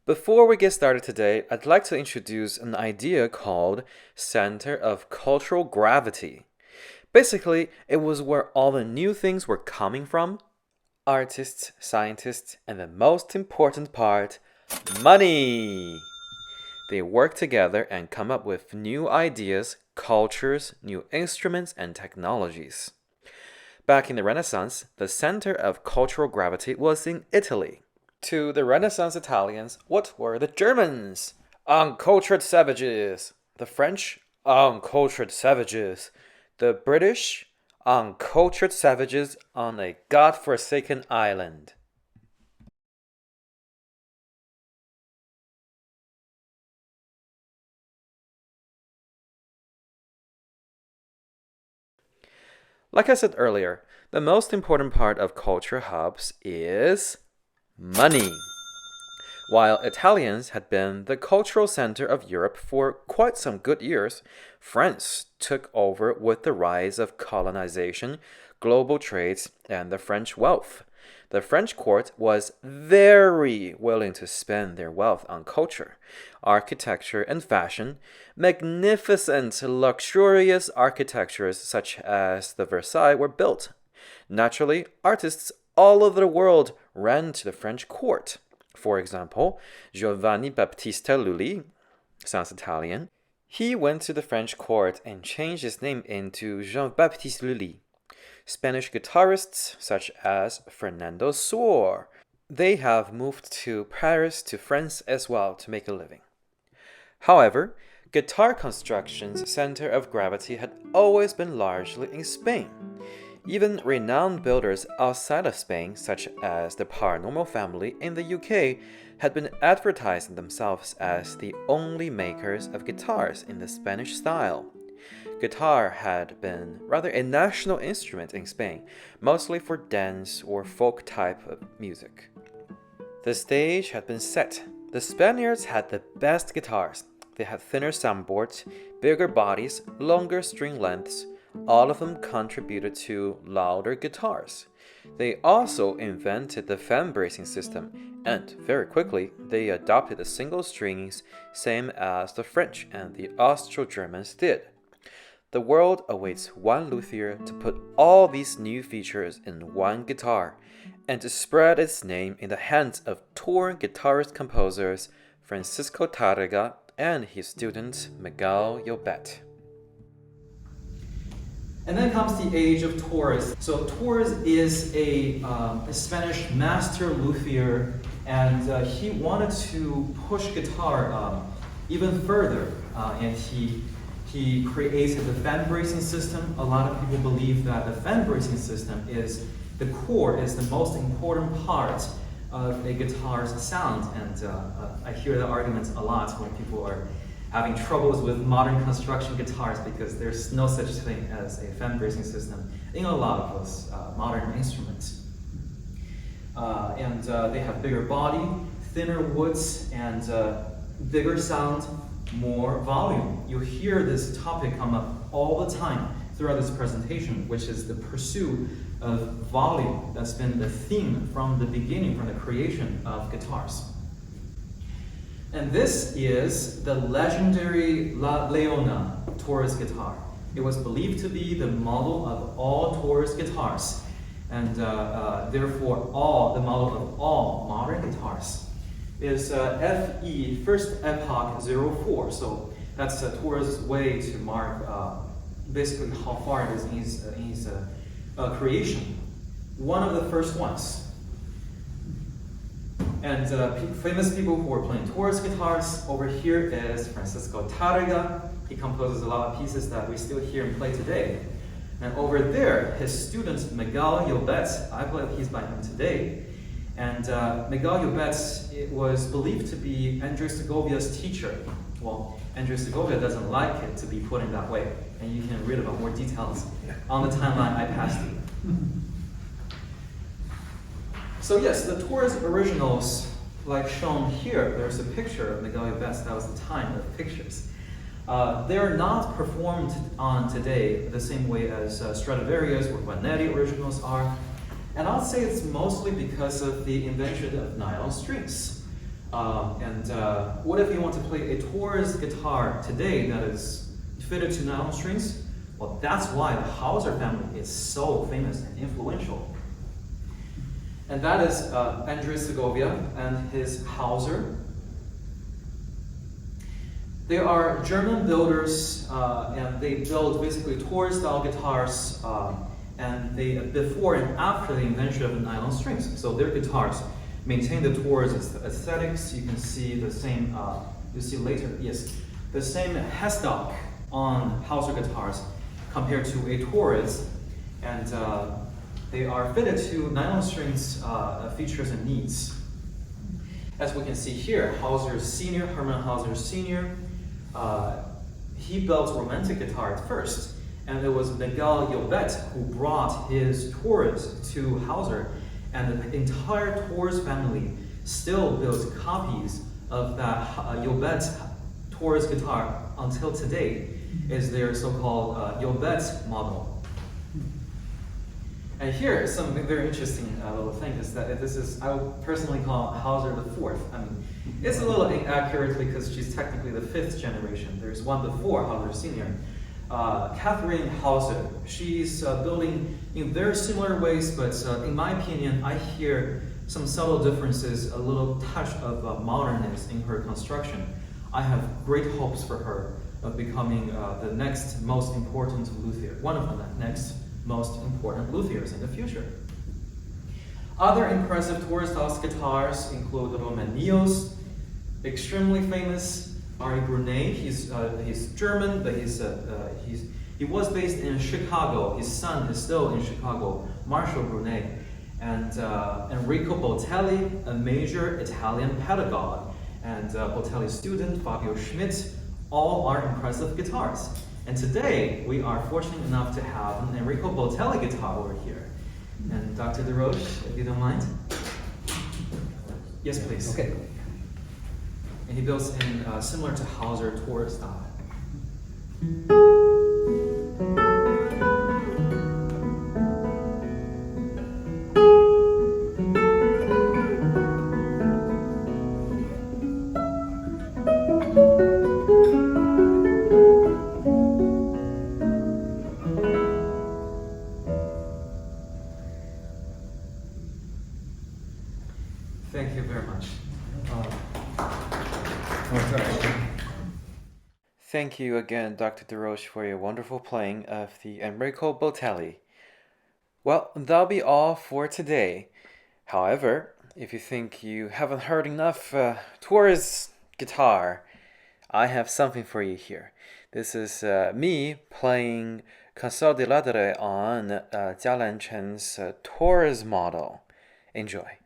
Before we get started today, I'd like to introduce an idea called center of cultural gravity. Basically, it was where all the new things were coming from. Artists, scientists, and the most important part, money. They work together and come up with new ideas, cultures, new instruments, and technologies. Back in the Renaissance, the center of cultural gravity was in Italy. To the Renaissance Italians, what were the Germans? Uncultured savages. The French? Uncultured savages. The British? Uncultured savages on a god-forsaken island. Like I said earlier, the most important part of culture hubs is money. While Italians had been the cultural center of Europe for quite some good years, France took over with the rise of colonization, global trades, and the French wealth. The French court was very willing to spend their wealth on culture, architecture, and fashion. Magnificent, luxurious architectures such as the Versailles were built. Naturally, artists all over the world ran to the French court. For example, Giovanni Battista Lully, sounds Italian, he went to the French court and changed his name into Jean-Baptiste Lully. Spanish guitarists such as Fernando Sor, they have moved to Paris to France as well to make a living. However, guitar construction's center of gravity had always been largely in Spain. Even renowned builders outside of Spain, such as the Paranormal family in the UK, had been advertising themselves as the only makers of guitars in the Spanish style. Guitar had been rather a national instrument in Spain, mostly for dance or folk type of music. The stage had been set. The Spaniards had the best guitars. They had thinner soundboards, bigger bodies, longer string lengths. All of them contributed to louder guitars. They also invented the fan bracing system, and very quickly they adopted the single strings, same as the French and the Austro-Germans did. The world awaits one luthier to put all these new features in one guitar, and to spread its name in the hands of touring guitarist-composers Francisco Tárrega and his student Miguel Llobet. And then comes the Age of Torres. So Torres is a Spanish master luthier, and he wanted to push guitar even further, and he created the fan bracing system. A lot of people believe that the fan bracing system is the core, is the most important part of a guitar's sound, and I hear the arguments a lot when people are having troubles with modern construction guitars because there's no such thing as a fan bracing system in a lot of those modern instruments. And they have bigger body, thinner woods, and bigger sound, more volume. You hear this topic come up all the time throughout this presentation, which is the pursuit of volume. That's been the theme from the beginning, from the creation of guitars. And this is the legendary La Leona Torres guitar. It was believed to be the model of all Torres guitars, and therefore the model of all modern guitars. Is FE, First Epoch 04, so that's Torres' way to mark basically how far it is in his creation. One of the first ones. And famous people who were playing Torres guitars. Over here is Francisco Tárrega. He composes a lot of pieces that we still hear and play today. And over there, his student Miguel Llobet, I play a piece by him today. And Miguel Llobet was believed to be Andres Segovia's teacher. Well, Andres Segovia doesn't like it to be put in that way. And you can read about more details on the timeline I passed you. So yes, the Torres originals, like shown here, there's a picture of Miguel Llobet. That was the time of pictures. They're not performed on today the same way as Stradivarius or Guarneri originals are. And I'll say it's mostly because of the invention of nylon strings. What if you want to play a Torres guitar today that is fitted to nylon strings? Well, that's why the Hauser family is so famous and influential. And that is Andres Segovia and his Hauser. They are German builders, and they build basically Torres-style guitars, and they before and after the invention of the nylon strings. So their guitars maintain the Torres aesthetics. You can see the same. You see later, yes, the same headstock on Hauser guitars compared to a Torres, and they are fitted to nylon strings features and needs. As we can see here, Hauser Senior, Hermann Hauser Senior, he built romantic guitar at first, and it was Miguel Llobet who brought his Torres to Hauser, and the entire Torres family still builds copies of that Llobet Torres guitar until today. Is their so-called Llobet model. And here is some very interesting little thing is that this is, I would personally call Hauser the fourth. I mean, it's a little inaccurate because she's technically the fifth generation. There's one before Hauser Senior. Catherine Hauser, she's building in very similar ways, but in my opinion, I hear some subtle differences, a little touch of modernness in her construction. I have great hopes for her of becoming the next most important luthier, one of the next most important luthiers in the future. Other impressive Torres-style guitars include the Romanillos, extremely famous, Ari Brunet. He's German, but he was based in Chicago. His son is still in Chicago, Marshall Brunet. And Enrico Botelli, a major Italian pedagogue, and Botelli's student, Fabio Schmidt, all are impressive guitars. And today, we are fortunate enough to have an Enrico Botelli guitar over here. And Dr. De Roche, if you don't mind. Yes, please. Okay. And he builds in similar to Hauser Torres style. Thank you very much. Thank you again, Dr. De Roche, for your wonderful playing of the Enrico Botelli. Well, that'll be all for today. However, if you think you haven't heard enough Torres guitar, I have something for you here. This is me playing Canção de Ladre on Jia Lanchen's Torres model. Enjoy.